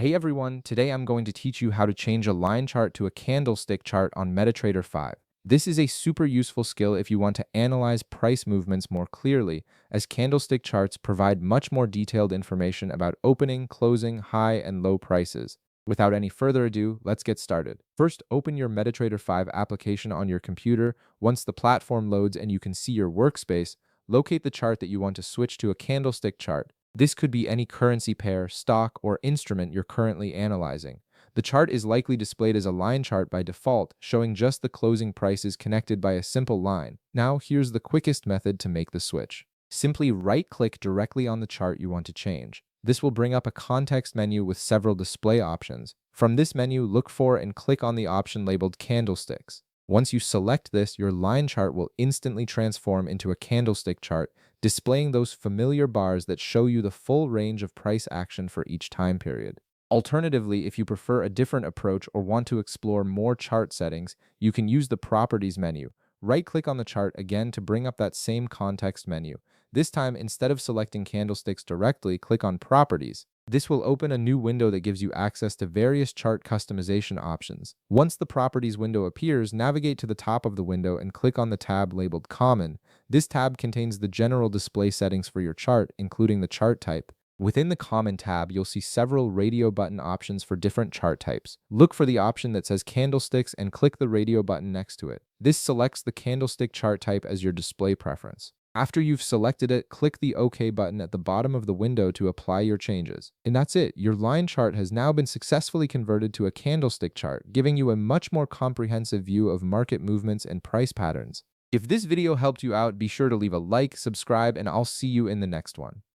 Hey everyone, today I'm going to teach you how to change a line chart to a candlestick chart on Metatrader 5. This is a super useful skill if you want to analyze price movements more clearly, as candlestick charts provide much more detailed information about opening, closing, high, and low prices. Without any further ado, let's get started. First, open your Metatrader 5 application on your computer. Once the platform loads and you can see your workspace, locate the chart that you want to switch to a candlestick chart. This could be any currency pair, stock, or instrument you're currently analyzing. The chart is likely displayed as a line chart by default, showing just the closing prices connected by a simple line. Now, here's the quickest method to make the switch. Simply right-click directly on the chart you want to change. This will bring up a context menu with several display options. From this menu, look for and click on the option labeled Candlesticks. Once you select this, your line chart will instantly transform into a candlestick chart, displaying those familiar bars that show you the full range of price action for each time period. Alternatively, if you prefer a different approach or want to explore more chart settings, you can use the Properties menu. Right-click on the chart again to bring up that same context menu. This time, instead of selecting candlesticks directly, click on Properties. This will open a new window that gives you access to various chart customization options. Once the Properties window appears, navigate to the top of the window and click on the tab labeled Common. This tab contains the general display settings for your chart, including the chart type. Within the Common tab, you'll see several radio button options for different chart types. Look for the option that says Candlesticks and click the radio button next to it. This selects the candlestick chart type as your display preference. After you've selected it, click the OK button at the bottom of the window to apply your changes. And that's it. Your line chart has now been successfully converted to a candlestick chart, giving you a much more comprehensive view of market movements and price patterns. If this video helped you out, be sure to leave a like, subscribe, and I'll see you in the next one.